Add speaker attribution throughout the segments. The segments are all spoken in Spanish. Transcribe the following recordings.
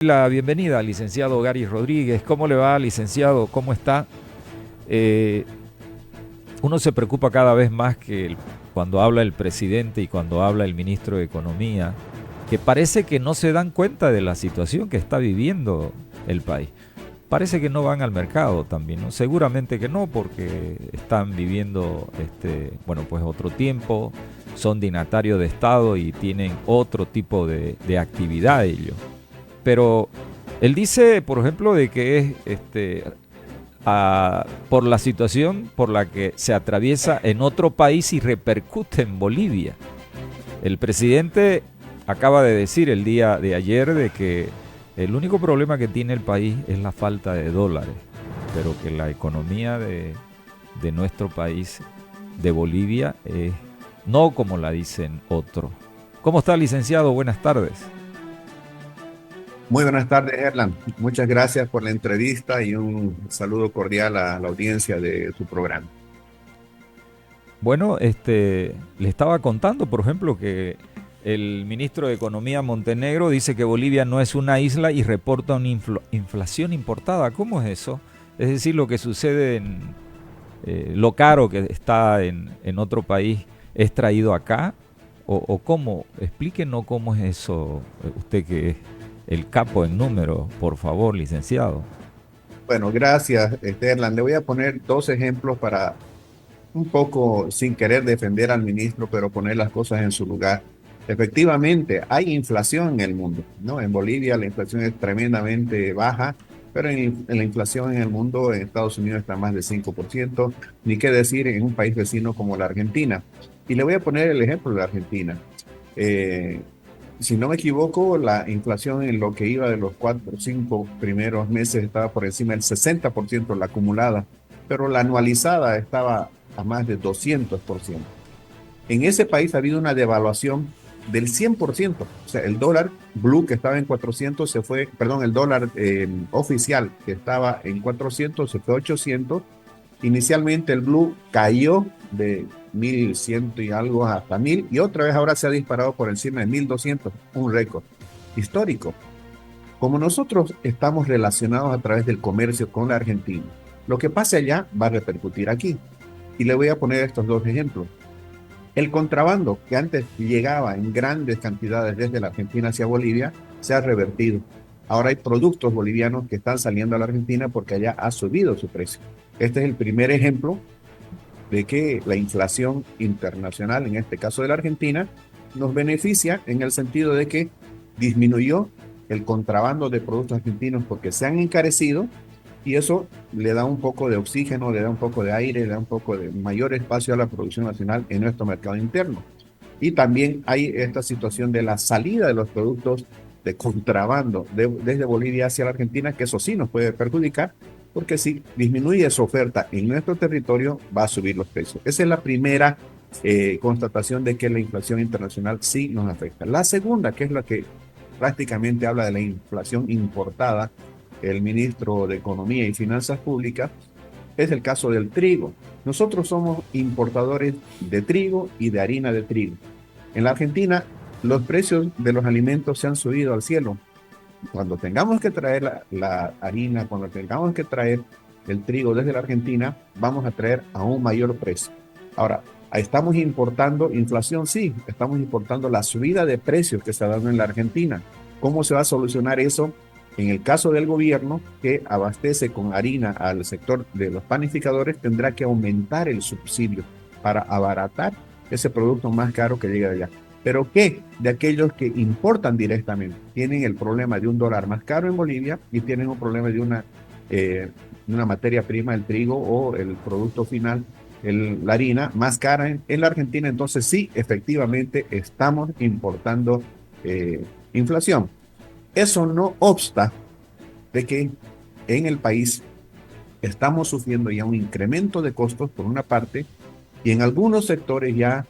Speaker 1: La bienvenida al licenciado Gary Rodríguez. ¿Cómo le va, licenciado? ¿Cómo está? Eh, Uno se preocupa cada vez más cuando habla el presidente y cuando habla el ministro de Economía, que parece que no se dan cuenta de la situación que está viviendo el país. Parece que no van al mercado también, ¿no? Seguramente que no, porque están viviendo, bueno, pues otro tiempo, son dignatarios de Estado y tienen otro tipo de actividad ellos. Pero él dice, por ejemplo, de que es por la situación por la que se atraviesa en otro país y repercute en Bolivia. El presidente acaba de decir el día de ayer de que el único problema que tiene el país es la falta de dólares, pero que la economía de nuestro país, de Bolivia, es no como la dicen otros. ¿Cómo está, licenciado? Buenas tardes.
Speaker 2: Muy buenas tardes, Erlan. Muchas gracias por la entrevista y un saludo cordial a la audiencia de su programa.
Speaker 1: Bueno, le estaba contando, por ejemplo, que el ministro de Economía Montenegro dice que Bolivia no es una isla y reporta una inflación importada. ¿Cómo es eso? Es decir, lo que sucede lo caro que está en otro país es traído acá. ¿O cómo? Explíquenos cómo es eso, usted que es el capo en números, por favor, licenciado.
Speaker 2: Bueno, gracias, Erlan. Le voy a poner dos ejemplos para un poco, sin querer defender al ministro, pero poner las cosas en su lugar. Efectivamente, hay inflación en el mundo, ¿no? En Bolivia la inflación es tremendamente baja, pero en la inflación en el mundo, en Estados Unidos está más de 5%, ni qué decir en un país vecino como la Argentina. Y le voy a poner el ejemplo de la Argentina. Eh, si no me equivoco, la inflación en lo que iba de los 4 o 5 primeros meses estaba por encima del 60% la acumulada, pero la anualizada estaba a más de 200%. En ese país ha habido una devaluación del 100%. O sea, el dólar blue que estaba en 400 se fue, perdón, el dólar oficial que estaba en 400 se fue a 800. Inicialmente el blue cayó de 1100 y algo hasta 1000 y otra vez ahora se ha disparado por encima de 1200, un récord histórico. Como nosotros estamos relacionados a través del comercio con la Argentina, lo que pase allá va a repercutir aquí. Y le voy a poner estos dos ejemplos. El contrabando que antes llegaba en grandes cantidades desde la Argentina hacia Bolivia se ha revertido. Ahora hay productos bolivianos que están saliendo a la Argentina porque allá ha subido su precio. Este es el primer ejemplo de que la inflación internacional, en este caso de la Argentina, nos beneficia en el sentido de que disminuyó el contrabando de productos argentinos porque se han encarecido y eso le da un poco de oxígeno, le da un poco de aire, le da un poco de mayor espacio a la producción nacional en nuestro mercado interno. Y también hay esta situación de la salida de los productos de contrabando desde Bolivia hacia la Argentina, que eso sí nos puede perjudicar, porque si disminuye su oferta en nuestro territorio, va a subir los precios. Esa es la primera constatación de que la inflación internacional sí nos afecta. La segunda, que es la que prácticamente habla de la inflación importada, el ministro de Economía y Finanzas Públicas, es el caso del trigo. Nosotros somos importadores de trigo y de harina de trigo. En la Argentina, los precios de los alimentos se han subido al cielo. Cuando tengamos que traer la harina, cuando tengamos que traer el trigo desde la Argentina, vamos a traer a un mayor precio. Ahora, estamos importando inflación, sí, estamos importando la subida de precios que está dando en la Argentina. ¿Cómo se va a solucionar eso? En el caso del gobierno que abastece con harina al sector de los panificadores, tendrá que aumentar el subsidio para abaratar ese producto más caro que llega de allá. Pero ¿qué? De aquellos que importan directamente. Tienen el problema de un dólar más caro en Bolivia y tienen un problema de una materia prima, el trigo o el producto final, la harina, más cara en la Argentina. Entonces sí, efectivamente estamos importando inflación. Eso no obsta de que en el país estamos sufriendo ya un incremento de costos por una parte y en algunos sectores ya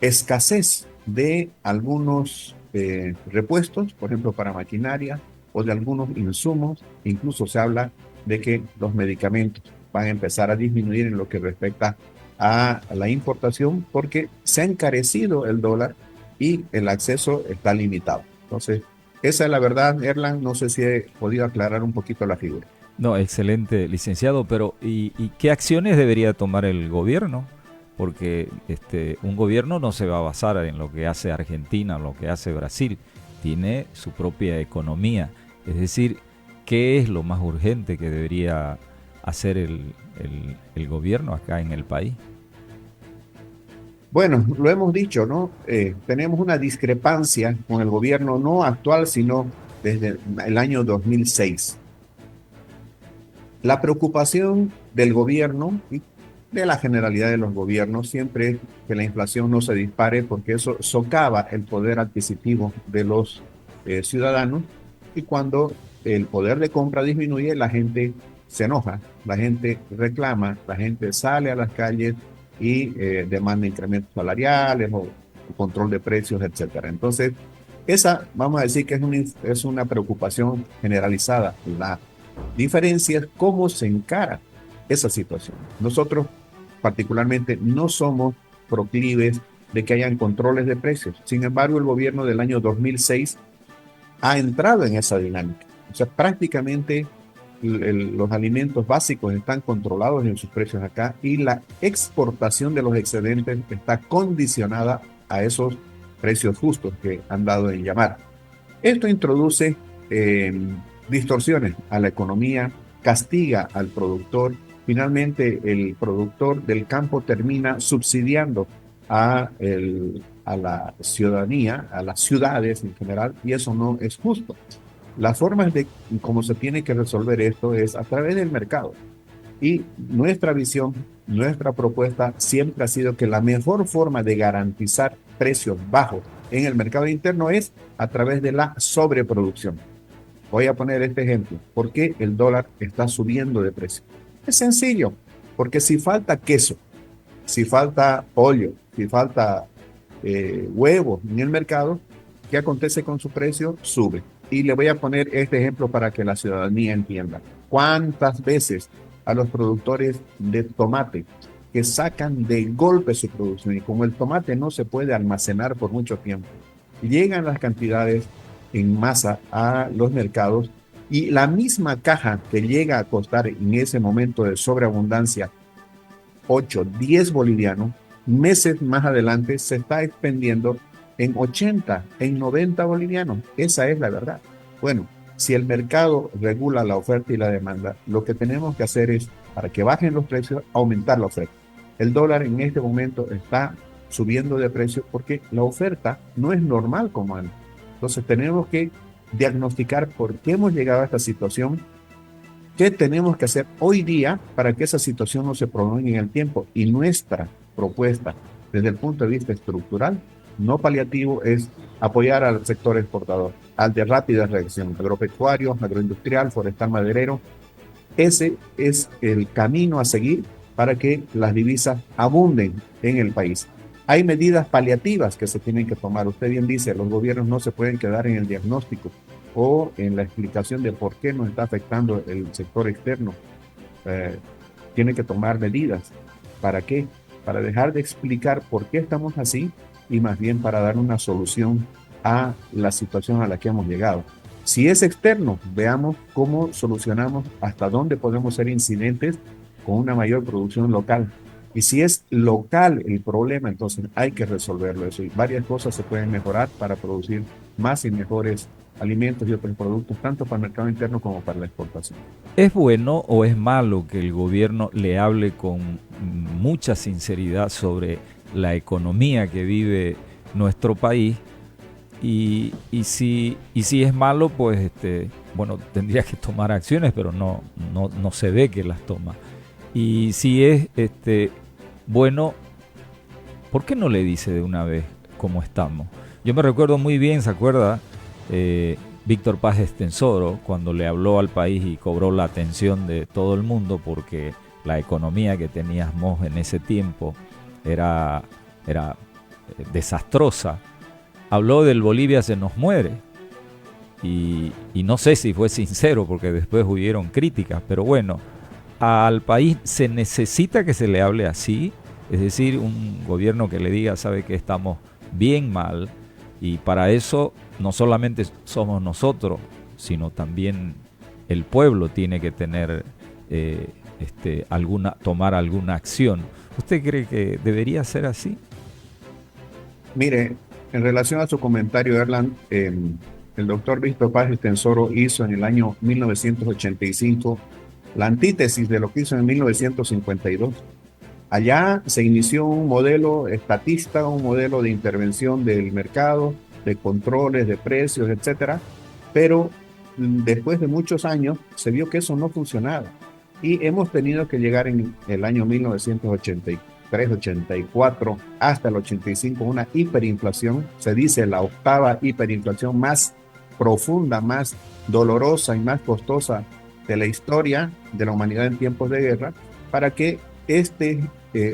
Speaker 2: escasez de algunos repuestos, por ejemplo, para maquinaria o de algunos insumos. Incluso se habla de que los medicamentos van a empezar a disminuir en lo que respecta a la importación porque se ha encarecido el dólar y el acceso está limitado. Entonces, Esa es la verdad, Erlan. No sé si he podido aclarar un poquito la figura.
Speaker 1: No, excelente, licenciado, pero ¿y qué acciones debería tomar el gobierno? Porque un gobierno no se va a basar en lo que hace Argentina, en lo que hace Brasil, tiene su propia economía. Es decir, ¿qué es lo más urgente que debería hacer el gobierno acá en el país?
Speaker 2: Bueno, lo hemos dicho, ¿no? Tenemos una discrepancia con el gobierno no actual, sino desde el año 2006. La preocupación del gobierno y de la generalidad de los gobiernos siempre es que la inflación no se dispare porque eso socava el poder adquisitivo de los ciudadanos, y cuando el poder de compra disminuye, la gente se enoja, la gente reclama, la gente sale a las calles y demanda incrementos salariales o control de precios, etcétera. Entonces, esa vamos a decir que es una preocupación generalizada. La diferencia es cómo se encara esa situación. Nosotros particularmente no somos proclives de que hayan controles de precios. Sin embargo, el gobierno del año 2006 ha entrado en esa dinámica. O sea, prácticamente los alimentos básicos están controlados en sus precios acá, y la exportación de los excedentes está condicionada a esos precios justos que han dado en llamar. Esto introduce distorsiones a la economía, castiga al productor. Finalmente, el productor del campo termina subsidiando a la ciudadanía, a las ciudades en general, y eso no es justo. La forma de cómo se tiene que resolver esto es a través del mercado. Y nuestra visión, nuestra propuesta siempre ha sido que la mejor forma de garantizar precios bajos en el mercado interno es a través de la sobreproducción. Voy a poner este ejemplo. ¿Por qué el dólar está subiendo de precio? Es sencillo, porque si falta queso, si falta pollo, si falta huevos en el mercado, ¿qué acontece con su precio? Sube. Y le voy a poner este ejemplo para que la ciudadanía entienda. ¿Cuántas veces a los productores de tomate que sacan de golpe su producción, y como el tomate no se puede almacenar por mucho tiempo, llegan las cantidades en masa a los mercados, y la misma caja que llega a costar en ese momento de sobreabundancia 8, 10 bolivianos, meses más adelante se está expendiendo en 80, en 90 bolivianos? Esa es la verdad. Bueno, si el mercado regula la oferta y la demanda, lo que tenemos que hacer es, para que bajen los precios, aumentar la oferta. El dólar en este momento está subiendo de precio porque la oferta no es normal como antes. Entonces tenemos que diagnosticar por qué hemos llegado a esta situación, qué tenemos que hacer hoy día para que esa situación no se prolongue en el tiempo. Y nuestra propuesta desde el punto de vista estructural, no paliativo, es apoyar al sector exportador, al de rápida reacción, agropecuario, agroindustrial, forestal, maderero. Ese es el camino a seguir para que las divisas abunden en el país. Hay medidas paliativas que se tienen que tomar. Usted bien dice, los gobiernos no se pueden quedar en el diagnóstico o en la explicación de por qué nos está afectando el sector externo. Tiene que tomar medidas. ¿Para qué? Para dejar de explicar por qué estamos así, y más bien para dar una solución a la situación a la que hemos llegado. Si es externo, veamos cómo solucionamos, hasta dónde podemos ser incidentes con una mayor producción local. Y si es local el problema, entonces hay que resolverlo eso. Y varias cosas se pueden mejorar para producir más y mejores alimentos y otros productos, tanto para el mercado interno como para la exportación.
Speaker 1: ¿Es bueno o es malo que el gobierno le hable con mucha sinceridad sobre la economía que vive nuestro país? Y si es malo, pues bueno, tendría que tomar acciones, pero no se ve que las toma. Y si es bueno, ¿por qué no le dice de una vez cómo estamos? Yo me recuerdo muy bien, ¿se acuerda? Víctor Paz Estenssoro, cuando le habló al país y cobró la atención de todo el mundo porque la economía que teníamos en ese tiempo era desastrosa. Habló del Bolivia se nos muere. Y no sé si fue sincero porque después hubieron críticas, pero bueno, al país se necesita que se le hable así, es decir, un gobierno que le diga, sabe que estamos bien mal Y para eso no solamente somos nosotros, sino también el pueblo tiene que tener tomar alguna acción. ¿Usted cree que debería ser así?
Speaker 2: Mire, en relación a su comentario, Erland, el doctor Víctor Paz Estensoro hizo en el año 1985 la antítesis de lo que hizo en 1952. Allá se inició un modelo estatista, un modelo de intervención del mercado, de controles de precios, etcétera, pero después de muchos años se vio que eso no funcionaba y hemos tenido que llegar en el año 1983, 84 hasta el 85 una hiperinflación, se dice la octava hiperinflación más profunda, más dolorosa y más costosa de la historia de la humanidad en tiempos de guerra, para que este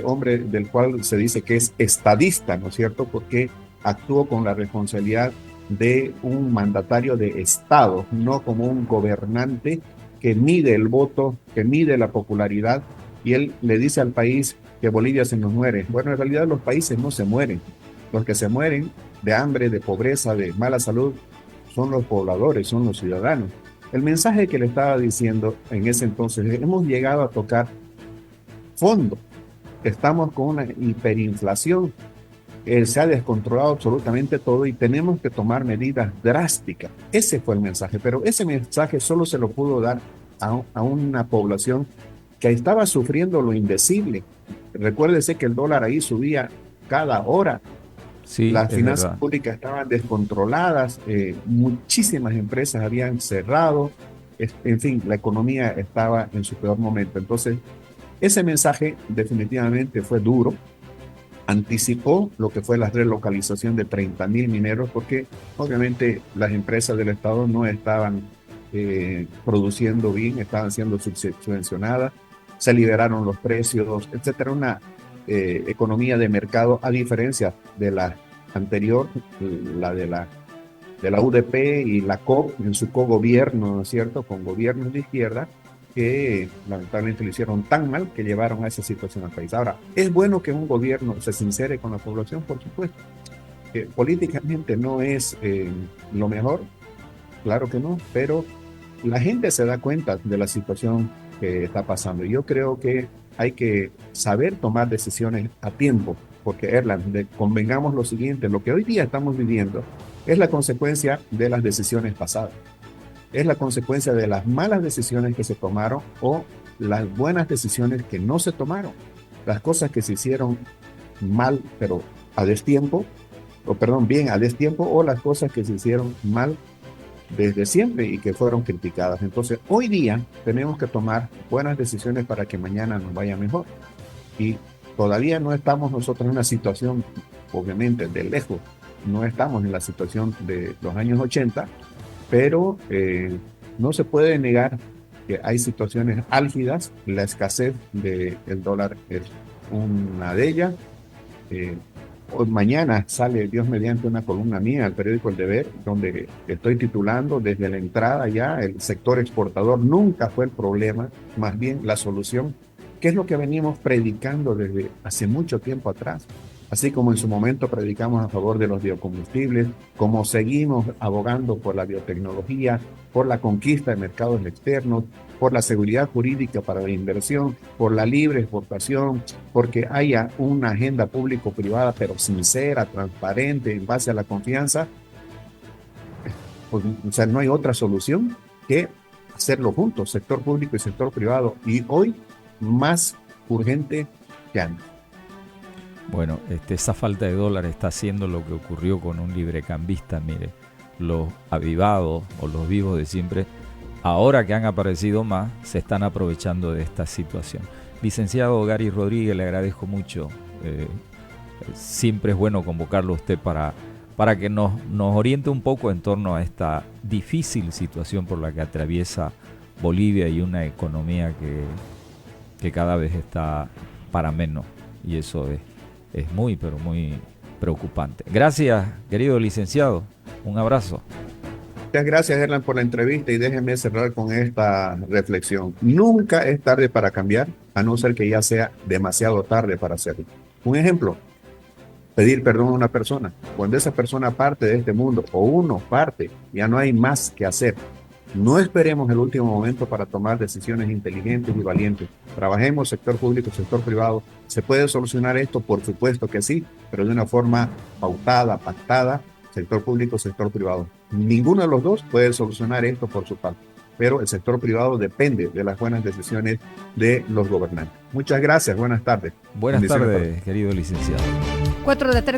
Speaker 2: hombre del cual se dice que es estadista, ¿no es cierto? Porque actuó con la responsabilidad de un mandatario de Estado, no como un gobernante que mide el voto, que mide la popularidad, y él le dice al país que Bolivia se nos muere. Bueno, en realidad los países no se mueren. Los que se mueren de hambre, de pobreza, de mala salud, son los pobladores, son los ciudadanos. El mensaje que le estaba diciendo en ese entonces, hemos llegado a tocar fondo. Estamos con una hiperinflación, se ha descontrolado absolutamente todo y tenemos que tomar medidas drásticas. Ese fue el mensaje, pero ese mensaje solo se lo pudo dar a una población que estaba sufriendo lo indecible. Recuérdese que el dólar ahí subía cada hora.
Speaker 1: Sí,
Speaker 2: Las
Speaker 1: es
Speaker 2: finanzas
Speaker 1: verdad.
Speaker 2: públicas estaban descontroladas, muchísimas empresas habían cerrado, en fin, la economía estaba en su peor momento. Entonces, ese mensaje definitivamente fue duro, anticipó lo que fue la relocalización de 30.000 mineros, porque obviamente las empresas del Estado no estaban produciendo bien, estaban siendo subvencionadas, se liberaron los precios, etcétera. Una economía de mercado, a diferencia de la anterior, la de la UDP y la COP en su cogobierno, ¿no es cierto?, con gobiernos de izquierda, que lamentablemente lo hicieron tan mal que llevaron a esa situación al país. Ahora, ¿es bueno que un gobierno se sincere con la población? Por supuesto. Políticamente no es lo mejor, claro que no, pero la gente se da cuenta de la situación que está pasando. Yo creo que hay que saber tomar decisiones a tiempo, porque Erland, convengamos lo siguiente, lo que hoy día estamos viviendo es la consecuencia de las decisiones pasadas, es la consecuencia de las malas decisiones que se tomaron o las buenas decisiones que no se tomaron, las cosas que se hicieron mal, pero a destiempo, o perdón, bien a destiempo, o las cosas que se hicieron mal desde siempre y que fueron criticadas. Entonces, hoy día tenemos que tomar buenas decisiones para que mañana nos vaya mejor. Y todavía no estamos nosotros en una situación, obviamente, de lejos, no estamos en la situación de los años 80, pero no se puede negar que hay situaciones álgidas. La escasez del dólar es una de ellas. Mañana sale, Dios mediante, una columna mía al periódico El Deber, donde estoy titulando desde la entrada ya, el sector exportador nunca fue el problema, más bien la solución, que es lo que venimos predicando desde hace mucho tiempo atrás. Así como en su momento predicamos a favor de los biocombustibles, como seguimos abogando por la biotecnología, por la conquista de mercados externos, por la seguridad jurídica para la inversión, por la libre exportación, porque haya una agenda público-privada, pero sincera, transparente, en base a la confianza. Pues, o sea, no hay otra solución que hacerlo juntos, sector público y sector privado. Y hoy más urgente que antes.
Speaker 1: Bueno, esa falta de dólares está haciendo lo que ocurrió con un librecambista. Mire, los avivados o los vivos de siempre, ahora que han aparecido más, se están aprovechando de esta situación. Licenciado Gary Rodríguez, le agradezco mucho. Siempre es bueno convocarlo a usted para que nos oriente un poco en torno a esta difícil situación por la que atraviesa Bolivia y una economía que cada vez está para menos. Y eso es muy, pero muy preocupante. Gracias, querido licenciado. Un abrazo.
Speaker 2: Muchas gracias, Erland, por la entrevista, y déjenme cerrar con esta reflexión. Nunca es tarde para cambiar, a no ser que ya sea demasiado tarde para hacerlo. Un ejemplo, pedir perdón a una persona. Cuando esa persona parte de este mundo, o uno parte, ya no hay más que hacer. No esperemos el último momento para tomar decisiones inteligentes y valientes. Trabajemos sector público, sector privado. ¿Se puede solucionar esto? Por supuesto que sí, pero de una forma pautada, pactada, sector público, sector privado. Ninguno de los dos puede solucionar esto por su parte, pero el sector privado depende de las buenas decisiones de los gobernantes. Muchas gracias, buenas tardes.
Speaker 1: Buenas tardes, querido licenciado.
Speaker 3: 4 de la tarde.